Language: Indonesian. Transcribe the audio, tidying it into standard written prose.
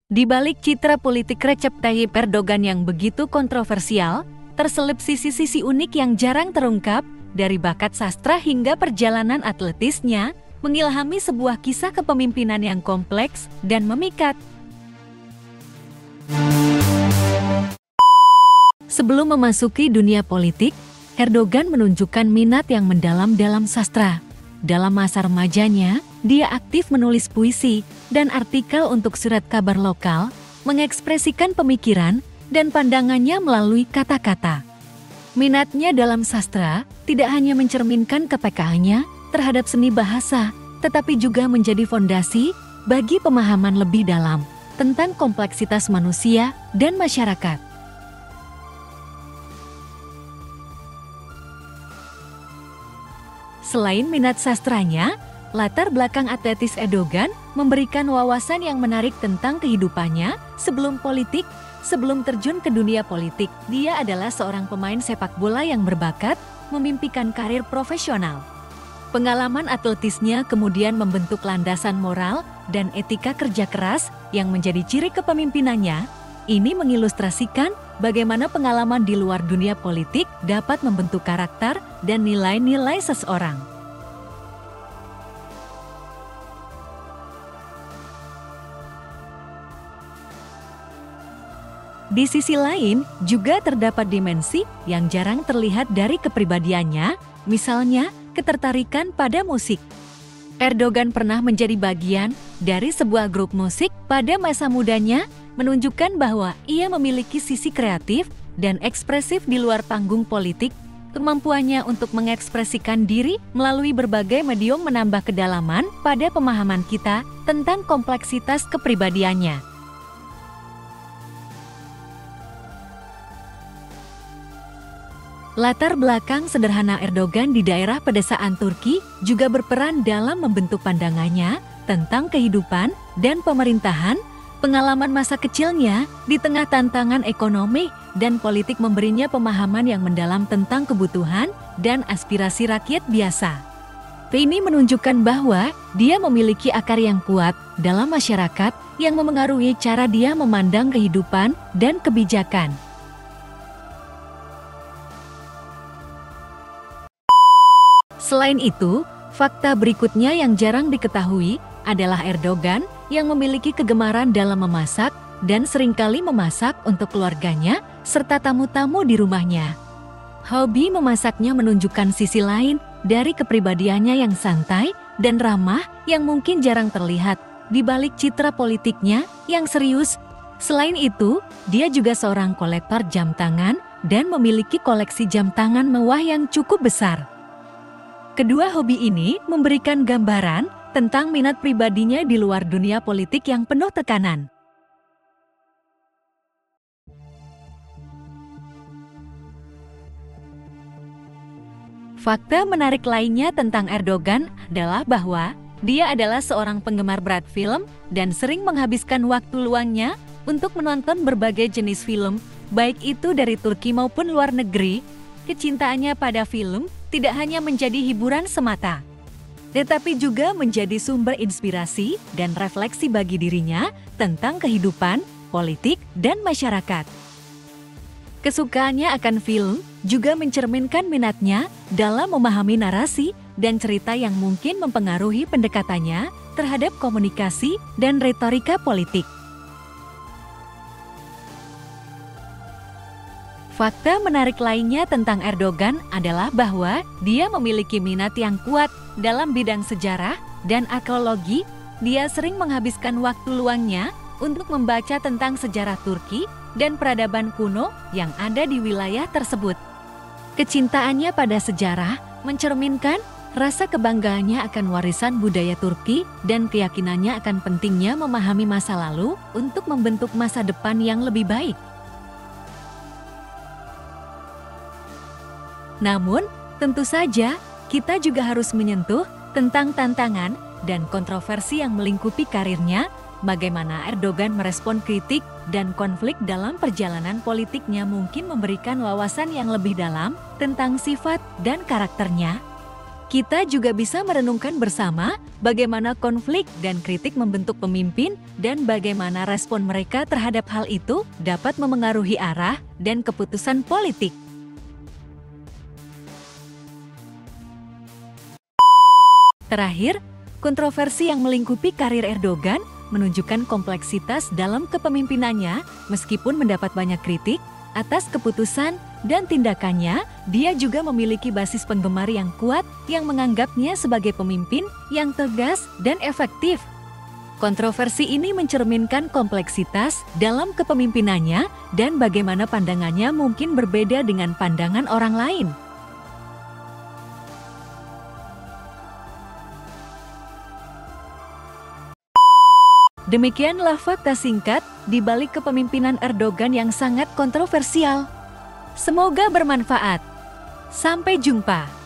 Di balik citra politik Recep Tayyip Erdogan yang begitu kontroversial, terselip sisi-sisi unik yang jarang terungkap, dari bakat sastra hingga perjalanan atletisnya, mengilhami sebuah kisah kepemimpinan yang kompleks dan memikat. Sebelum memasuki dunia politik, Erdogan menunjukkan minat yang mendalam dalam sastra. Dalam masa remajanya, dia aktif menulis puisi dan artikel untuk surat kabar lokal, mengekspresikan pemikiran dan pandangannya melalui kata-kata. Minatnya dalam sastra tidak hanya mencerminkan kepekaannya terhadap seni bahasa, tetapi juga menjadi fondasi bagi pemahaman lebih dalam tentang kompleksitas manusia dan masyarakat. Selain minat sastranya, latar belakang atletis Erdogan memberikan wawasan yang menarik tentang kehidupannya sebelum politik. Sebelum terjun ke dunia politik, dia adalah seorang pemain sepak bola yang berbakat memimpikan karir profesional. Pengalaman atletisnya kemudian membentuk landasan moral dan etika kerja keras yang menjadi ciri kepemimpinannya. Ini mengilustrasikan bagaimana pengalaman di luar dunia politik dapat membentuk karakter dan nilai-nilai seseorang. Di sisi lain, juga terdapat dimensi yang jarang terlihat dari kepribadiannya, misalnya ketertarikan pada musik. Erdogan pernah menjadi bagian dari sebuah grup musik pada masa mudanya, menunjukkan bahwa ia memiliki sisi kreatif dan ekspresif di luar panggung politik. Kemampuannya untuk mengekspresikan diri melalui berbagai medium menambah kedalaman pada pemahaman kita tentang kompleksitas kepribadiannya. Latar belakang sederhana Erdogan di daerah pedesaan Turki juga berperan dalam membentuk pandangannya tentang kehidupan dan pemerintahan. Pengalaman masa kecilnya di tengah tantangan ekonomi dan politik memberinya pemahaman yang mendalam tentang kebutuhan dan aspirasi rakyat biasa. Ini menunjukkan bahwa dia memiliki akar yang kuat dalam masyarakat yang memengaruhi cara dia memandang kehidupan dan kebijakan. Selain itu, fakta berikutnya yang jarang diketahui adalah Erdogan yang memiliki kegemaran dalam memasak dan seringkali memasak untuk keluarganya serta tamu-tamu di rumahnya. Hobi memasaknya menunjukkan sisi lain dari kepribadiannya yang santai dan ramah yang mungkin jarang terlihat di balik citra politiknya yang serius. Selain itu, dia juga seorang kolektor jam tangan dan memiliki koleksi jam tangan mewah yang cukup besar. Kedua hobi ini memberikan gambaran tentang minat pribadinya di luar dunia politik yang penuh tekanan. Fakta menarik lainnya tentang Erdogan adalah bahwa dia adalah seorang penggemar berat film dan sering menghabiskan waktu luangnya untuk menonton berbagai jenis film, baik itu dari Turki maupun luar negeri. Kecintaannya pada film tidak hanya menjadi hiburan semata, tetapi juga menjadi sumber inspirasi dan refleksi bagi dirinya tentang kehidupan, politik, dan masyarakat. Kesukaannya akan film juga mencerminkan minatnya dalam memahami narasi dan cerita yang mungkin mempengaruhi pendekatannya terhadap komunikasi dan retorika politik. Fakta menarik lainnya tentang Erdogan adalah bahwa dia memiliki minat yang kuat dalam bidang sejarah dan arkeologi. Dia sering menghabiskan waktu luangnya untuk membaca tentang sejarah Turki dan peradaban kuno yang ada di wilayah tersebut. Kecintaannya pada sejarah mencerminkan rasa kebanggaannya akan warisan budaya Turki dan keyakinannya akan pentingnya memahami masa lalu untuk membentuk masa depan yang lebih baik. Namun, tentu saja kita juga harus menyentuh tentang tantangan dan kontroversi yang melingkupi karirnya, bagaimana Erdogan merespon kritik dan konflik dalam perjalanan politiknya mungkin memberikan wawasan yang lebih dalam tentang sifat dan karakternya. Kita juga bisa merenungkan bersama bagaimana konflik dan kritik membentuk pemimpin dan bagaimana respon mereka terhadap hal itu dapat memengaruhi arah dan keputusan politik. Terakhir, kontroversi yang melingkupi karir Erdogan menunjukkan kompleksitas dalam kepemimpinannya meskipun mendapat banyak kritik atas keputusan dan tindakannya. Dia juga memiliki basis penggemar yang kuat yang menganggapnya sebagai pemimpin yang tegas dan efektif. Kontroversi ini mencerminkan kompleksitas dalam kepemimpinannya dan bagaimana pandangannya mungkin berbeda dengan pandangan orang lain. Demikianlah fakta singkat di balik kepemimpinan Erdogan yang sangat kontroversial. Semoga bermanfaat. Sampai jumpa.